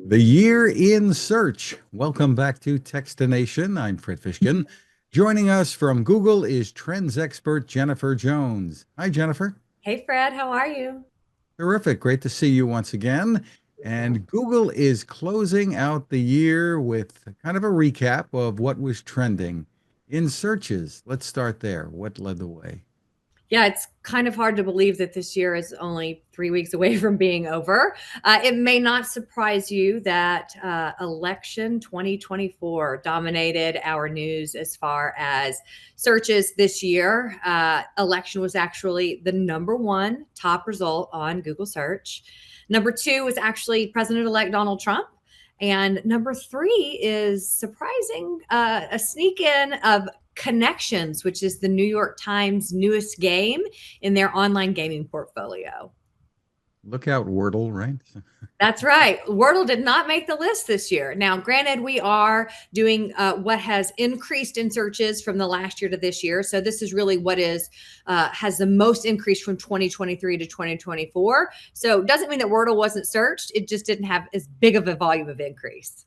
The year in search. Welcome back to Techstination. I'm Fred Fishkin. Joining us from Google is trends expert Jennifer Jones. Hi, Jennifer. Hey Fred, how are you? Terrific. Great to see you once again. And Google is closing out the year with kind of a recap of what was trending in searches. Let's start there. What led the way? Yeah, it's kind of hard to believe that this year is only 3 weeks away from being over. It may not surprise you that election 2024 dominated our news as far as searches this year. Election was actually the number one top result on Google search. Number two was actually President elect Donald Trump. And number three is surprising, a sneak in of Connections, which is the New York Times newest game in their online gaming portfolio. Look out, Wordle, right? That's right. Wordle did not make the list this year. Now, granted, we are doing what has increased in searches from the last year to this year. So this is really what is has the most increase from 2023 to 2024. So it doesn't mean that Wordle wasn't searched. It just didn't have as big of a volume of increase.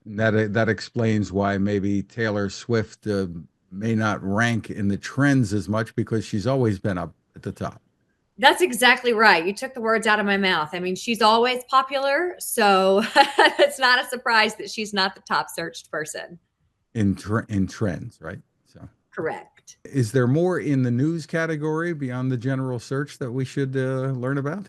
That explains why maybe Taylor Swift may not rank in the trends as much because she's always been up at the top That's exactly right. You took the words out of my mouth. I mean, she's always popular, so it's not a surprise that she's not the top searched person. in trends, right? So, Correct. is there more in the news category beyond the general search that we should learn about?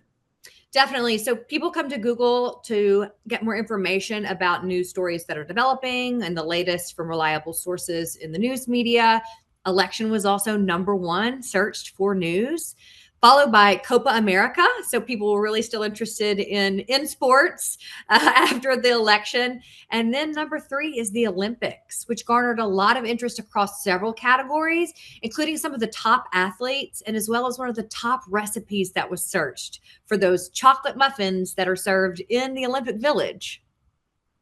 Definitely. So people come to Google to get more information about news stories that are developing and the latest from reliable sources in the news media. Election was also number one searched for news, followed by Copa America. So people were really still interested in sports after the election. And then number three is the Olympics, which garnered a lot of interest across several categories, including some of the top athletes, and as well as one of the top recipes that was searched for those chocolate muffins that are served in the Olympic Village.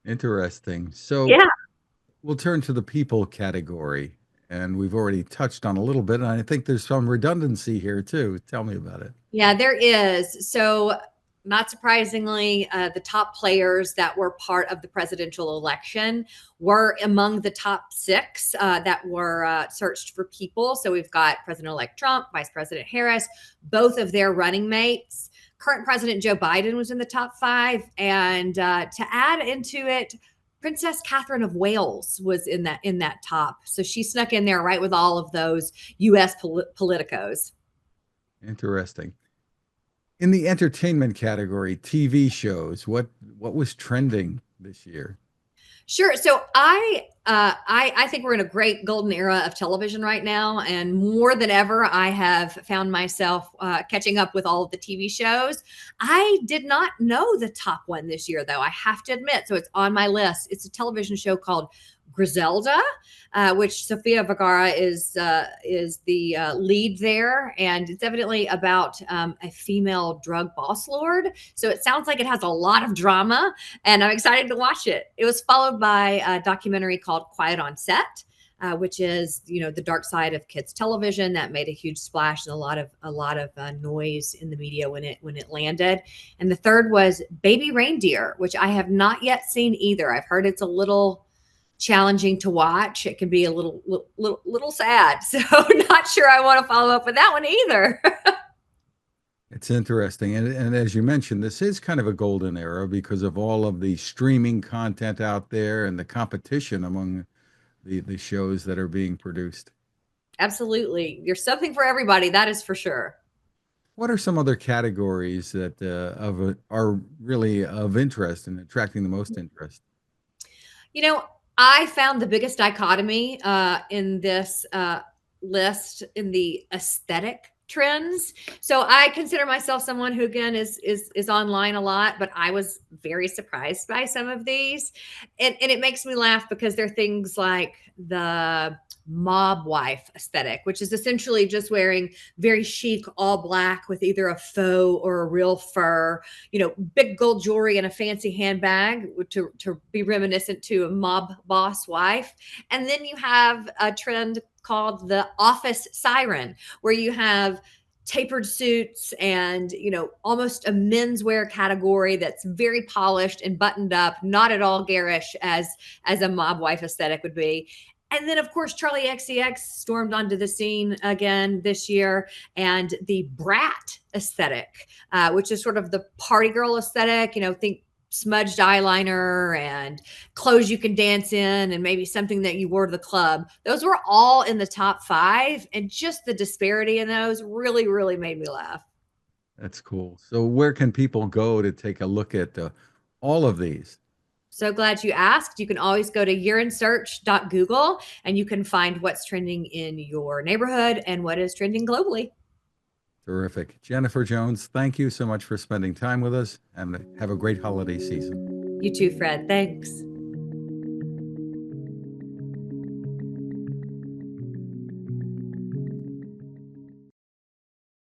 Interesting. So Yeah. we'll turn to the people category, and we've already touched on a little bit, and I think there's some redundancy here too. Tell me about it. Yeah, there is. So, not surprisingly, the top players that were part of the presidential election were among the top six that were searched for people. So, we've got President elect Trump, Vice President Harris, both of their running mates. Current President Joe Biden was in the top five. And to add into it, Princess Catherine of Wales was in that top. So she snuck in there right with all of those U.S. politicos. Interesting. In the entertainment category, TV shows, what was trending this year? Sure. So I think we're in a great golden era of television right now, and more than ever, I have found myself catching up with all of the TV shows. I did not know the top one this year, though. I have to admit, so it's on my list. It's a television show called Griselda, which Sofia Vergara is the lead there, and it's evidently about a female drug boss lord. So it sounds like it has a lot of drama, and I'm excited to watch it. It was followed by a documentary called Quiet on Set. Which is, the dark side of kids television that made a huge splash and a lot of noise in the media when it landed. And the third was Baby Reindeer, which I have not yet seen either. I've heard it's a little challenging to watch. It can be a little sad. So not sure I want to follow up with that one either. It's interesting. And as you mentioned, this is kind of a golden era because of all of the streaming content out there and the competition among the shows that are being produced. Absolutely. There's something for everybody. That is for sure. What are some other categories that are really of interest and attracting the most interest? You know, I found the biggest dichotomy in this list in the aesthetic trends. So I consider myself someone who again is online a lot, but I was very surprised by some of these. And it makes me laugh because they're things like the mob wife aesthetic, which is essentially just wearing very chic all black with either a faux or a real fur, big gold jewelry and a fancy handbag to be reminiscent to a mob boss wife. And then you have a trend called the office siren, where you have tapered suits and, almost a menswear category that's very polished and buttoned up, not at all garish as a mob wife aesthetic would be. And then, of course, Charlie XCX stormed onto the scene again this year, and the brat aesthetic, which is sort of the party girl aesthetic. Think smudged eyeliner and clothes you can dance in, and maybe something that you wore to the club. Those were all in the top 5, and just the disparity in those really, really made me laugh. That's cool. So where can people go to take a look at all of these? So glad you asked. You can always go to yearinsearch.google, and you can find what's trending in your neighborhood and what is trending globally. Terrific. Jennifer Jones, thank you so much for spending time with us, and have a great holiday season. You too, Fred. Thanks.